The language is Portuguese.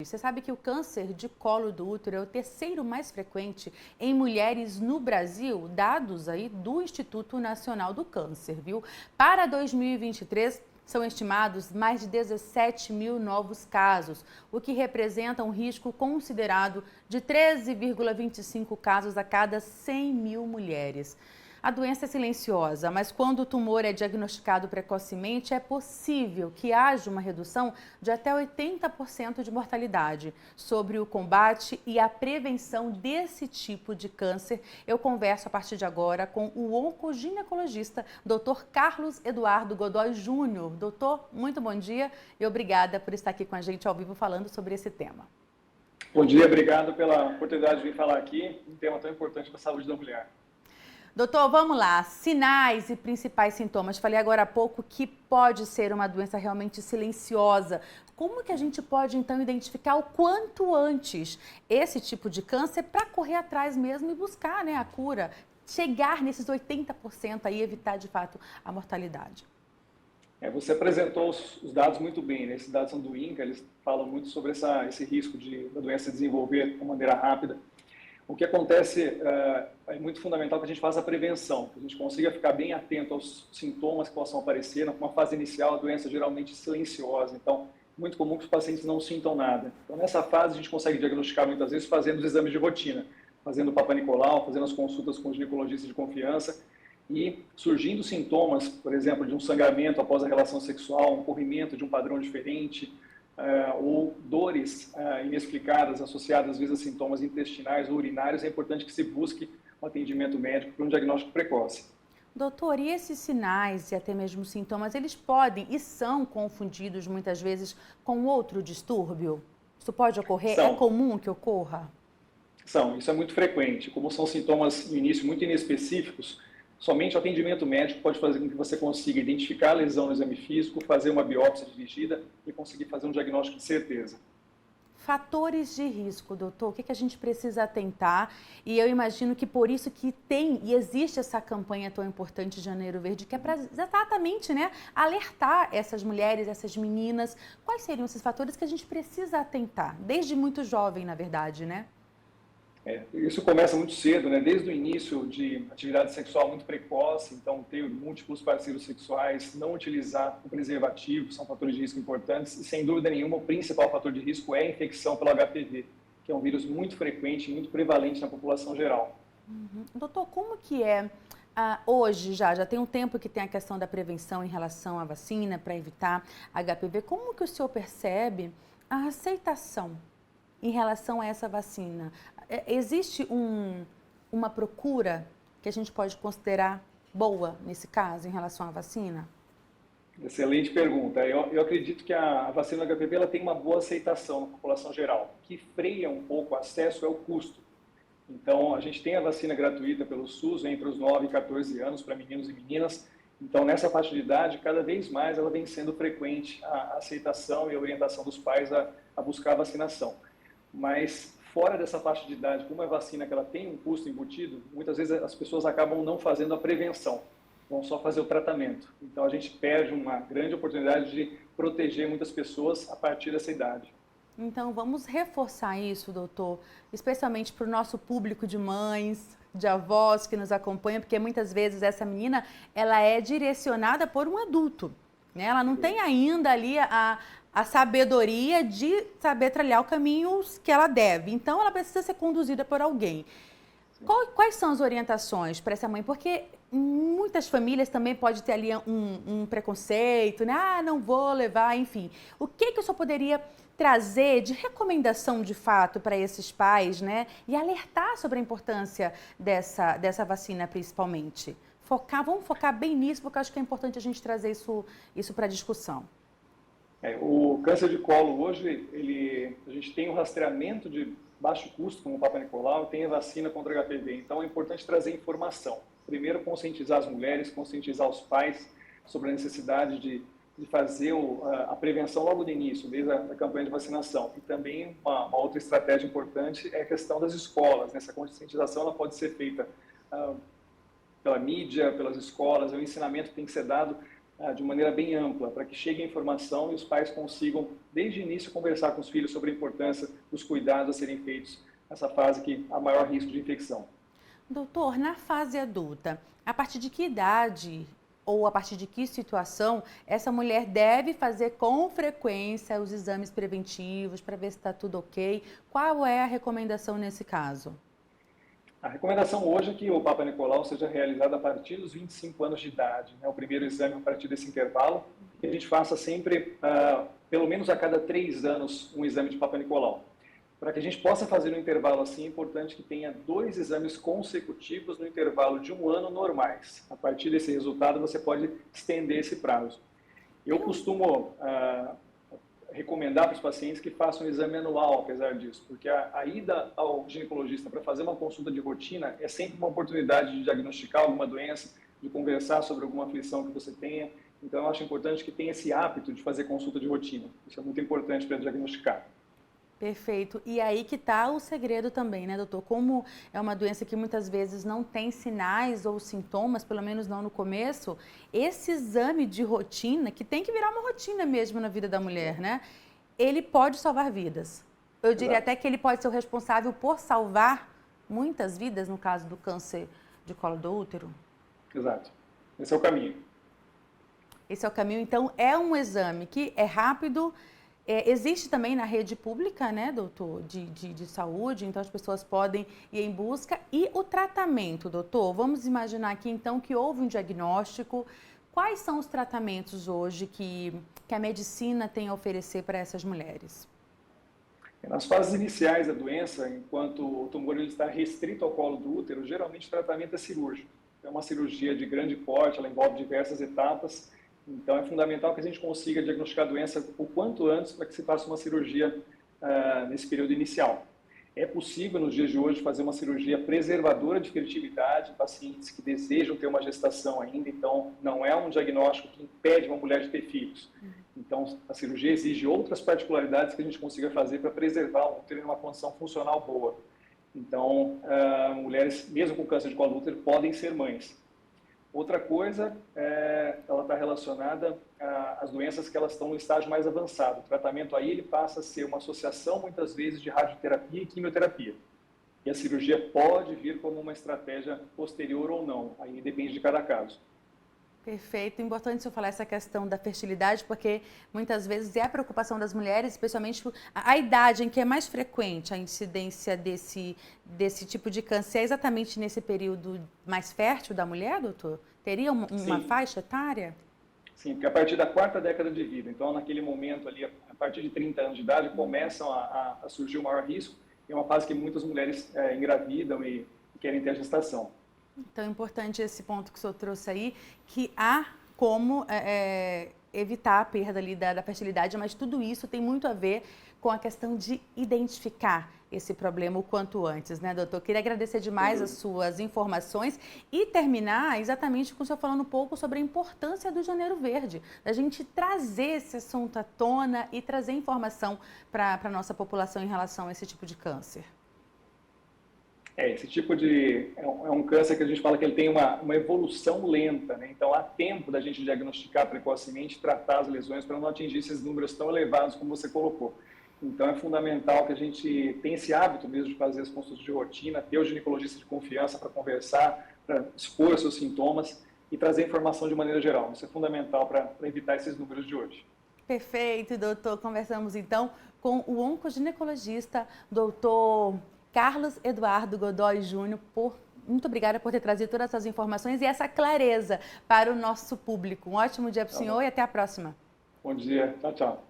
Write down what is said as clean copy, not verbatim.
Você sabe que o câncer de colo do útero é o terceiro mais frequente em mulheres no Brasil, dados aí do Instituto Nacional do Câncer, viu? Para 2023, são estimados mais de 17 mil novos casos, o que representa um risco considerado de 13,25 casos a cada 100 mil mulheres. A doença é silenciosa, mas quando o tumor é diagnosticado precocemente, é possível que haja uma redução de até 80% de mortalidade. Sobre o combate e a prevenção desse tipo de câncer, eu converso a partir de agora com o oncoginecologista, Dr. Carlos Eduardo Godoy Júnior. Doutor, muito bom dia e obrigada por estar aqui com a gente ao vivo falando sobre esse tema. Bom dia, obrigado pela oportunidade de vir falar aqui, um tema tão importante para a saúde da mulher. Doutor, vamos lá. Sinais e principais sintomas. Falei agora há pouco que pode ser uma doença realmente silenciosa. Como que a gente pode, então, identificar o quanto antes esse tipo de câncer para correr atrás mesmo e buscar, né, a cura, chegar nesses 80% aí e evitar, de fato, a mortalidade? Você apresentou os dados muito bem, né? Esses dados são do INCA, eles falam muito sobre esse risco da doença desenvolver de uma maneira rápida. O que acontece é muito fundamental que a gente faça a prevenção, que a gente consiga ficar bem atento aos sintomas que possam aparecer. Numa fase inicial, a doença é geralmente silenciosa, então é muito comum que os pacientes não sintam nada. Então, nessa fase, a gente consegue diagnosticar muitas vezes fazendo os exames de rotina, fazendo o Papa Nicolau, fazendo as consultas com os ginecologistas de confiança e surgindo sintomas, por exemplo, de um sangramento após a relação sexual, um corrimento de um padrão diferente, ou dores inexplicadas associadas às vezes a sintomas intestinais ou urinários, é importante que se busque um atendimento médico para um diagnóstico precoce. Doutor, e esses sinais e até mesmo sintomas, eles podem e são confundidos muitas vezes com outro distúrbio? Isso pode ocorrer? É comum que ocorra? Isso é muito frequente. Como são sintomas no início muito inespecíficos, somente o atendimento médico pode fazer com que você consiga identificar a lesão no exame físico, fazer uma biópsia dirigida e conseguir fazer um diagnóstico de certeza. Fatores de risco, doutor, o que a gente precisa atentar? E eu imagino que por isso que tem e existe essa campanha tão importante de Janeiro Verde, que é para exatamente, né, alertar essas mulheres, essas meninas. Quais seriam esses fatores que a gente precisa atentar? Desde muito jovem, na verdade, né? Isso começa muito cedo, né? Desde o início de atividade sexual muito precoce, então ter múltiplos parceiros sexuais, não utilizar o preservativo, são fatores de risco importantes e, sem dúvida nenhuma, o principal fator de risco é a infecção pelo HPV, que é um vírus muito frequente e muito prevalente na população geral. Doutor, como que é hoje já tem um tempo que tem a questão da prevenção em relação à vacina para evitar HPV, como que o senhor percebe a aceitação em relação a essa vacina? Existe uma procura que a gente pode considerar boa nesse caso em relação à vacina? Excelente pergunta. Eu acredito que a vacina do HPV ela tem uma boa aceitação na população geral. O que freia um pouco o acesso é o custo. Então, a gente tem a vacina gratuita pelo SUS entre os 9 e 14 anos para meninos e meninas. Então, nessa faixa de idade, cada vez mais ela vem sendo frequente a aceitação e a orientação dos pais a buscar a vacinação. Mas fora dessa faixa de idade, como é vacina que ela tem um custo embutido, muitas vezes as pessoas acabam não fazendo a prevenção, vão só fazer o tratamento. Então a gente perde uma grande oportunidade de proteger muitas pessoas a partir dessa idade. Então vamos reforçar isso, doutor, especialmente para o nosso público de mães, de avós que nos acompanham, porque muitas vezes essa menina ela é direcionada por um adulto, né? Ela não tem ainda ali a sabedoria de saber trilhar o caminho que ela deve. Então, ela precisa ser conduzida por alguém. Quais são as orientações para essa mãe? Porque muitas famílias também podem ter ali um preconceito, né? Não vou levar, enfim. O que o senhor poderia trazer de recomendação, de fato, para esses pais, né? E alertar sobre a importância dessa vacina, principalmente? Vamos focar bem nisso, porque eu acho que é importante a gente trazer isso para a discussão. O câncer de colo hoje, a gente tem o rastreamento de baixo custo, como o Papa Nicolau, e tem a vacina contra o HPV. Então é importante trazer informação. Primeiro, conscientizar as mulheres, conscientizar os pais sobre a necessidade de fazer a prevenção logo no início, desde a campanha de vacinação. E também uma outra estratégia importante é a questão das escolas. Essa conscientização ela pode ser feita pela mídia, pelas escolas, o ensinamento tem que ser dado de maneira bem ampla, para que chegue a informação e os pais consigam, desde o início, conversar com os filhos sobre a importância dos cuidados a serem feitos nessa fase que há maior risco de infecção. Doutor, na fase adulta, a partir de que idade ou a partir de que situação essa mulher deve fazer com frequência os exames preventivos para ver se está tudo ok? Qual é a recomendação nesse caso? A recomendação hoje é que o Papa Nicolau seja realizado a partir dos 25 anos de idade, né? O primeiro exame a partir desse intervalo, que a gente faça sempre, pelo menos a cada 3 anos, um exame de Papa Nicolau. Para que a gente possa fazer um intervalo assim, é importante que tenha 2 exames consecutivos no intervalo de 1 ano normais. A partir desse resultado, você pode estender esse prazo. Eu costumo recomendar para os pacientes que façam um exame anual, apesar disso, porque a ida ao ginecologista para fazer uma consulta de rotina é sempre uma oportunidade de diagnosticar alguma doença, de conversar sobre alguma aflição que você tenha. Então, eu acho importante que tenha esse hábito de fazer consulta de rotina. Isso é muito importante para diagnosticar. Perfeito. E aí que está o segredo também, né, doutor? Como é uma doença que muitas vezes não tem sinais ou sintomas, pelo menos não no começo, esse exame de rotina, que tem que virar uma rotina mesmo na vida da mulher, né? Ele pode salvar vidas. Eu diria até que ele pode ser o responsável por salvar muitas vidas, no caso do câncer de colo do útero. Exato. Esse é o caminho. Esse é o caminho. Então, é um exame que é rápido. Existe também na rede pública, né, doutor, de saúde, então as pessoas podem ir em busca. E o tratamento, doutor? Vamos imaginar aqui, então, que houve um diagnóstico. Quais são os tratamentos hoje que a medicina tem a oferecer para essas mulheres? Nas fases iniciais da doença, enquanto o tumor ele está restrito ao colo do útero, geralmente o tratamento é cirúrgico. É uma cirurgia de grande porte, ela envolve diversas etapas. Então, é fundamental que a gente consiga diagnosticar a doença o quanto antes para que se faça uma cirurgia nesse período inicial. É possível, nos dias de hoje, fazer uma cirurgia preservadora de fertilidade em pacientes que desejam ter uma gestação ainda, então não é um diagnóstico que impede uma mulher de ter filhos. Então, a cirurgia exige outras particularidades que a gente consiga fazer para preservar o útero em uma condição funcional boa. Então, mulheres, mesmo com câncer de colo do útero, podem ser mães. Outra coisa, ela está relacionada às doenças que elas estão no estágio mais avançado. O tratamento aí ele passa a ser uma associação, muitas vezes, de radioterapia e quimioterapia. E a cirurgia pode vir como uma estratégia posterior ou não, aí depende de cada caso. Perfeito. Importante o senhor falar essa questão da fertilidade, porque muitas vezes é a preocupação das mulheres, especialmente a idade em que é mais frequente a incidência desse tipo de câncer. É exatamente nesse período mais fértil da mulher, doutor? Teria uma faixa etária? Sim, porque a partir da 4ª década de vida, então naquele momento ali, a partir de 30 anos de idade, começam a surgir o maior risco. É uma fase que muitas mulheres engravidam e querem ter a gestação. Então, é importante esse ponto que o senhor trouxe aí, que há como evitar a perda ali da fertilidade, mas tudo isso tem muito a ver com a questão de identificar esse problema o quanto antes, né, doutor? Queria agradecer demais as suas informações e terminar exatamente com o senhor falando um pouco sobre a importância do Janeiro Verde, da gente trazer esse assunto à tona e trazer informação para a nossa população em relação a esse tipo de câncer. Esse tipo de... é um câncer que a gente fala que ele tem uma evolução lenta, né? Então, há tempo da gente diagnosticar precocemente, tratar as lesões para não atingir esses números tão elevados como você colocou. Então, é fundamental que a gente tenha esse hábito mesmo de fazer as consultas de rotina, ter o ginecologista de confiança para conversar, para expor seus sintomas e trazer informação de maneira geral. Isso é fundamental para evitar esses números de hoje. Perfeito, doutor. Conversamos, então, com o oncoginecologista, doutor Carlos Eduardo Godoy Júnior. Muito obrigada por ter trazido todas essas informações e essa clareza para o nosso público. Um ótimo dia para o senhor e até a próxima. Bom dia. Tchau, tchau.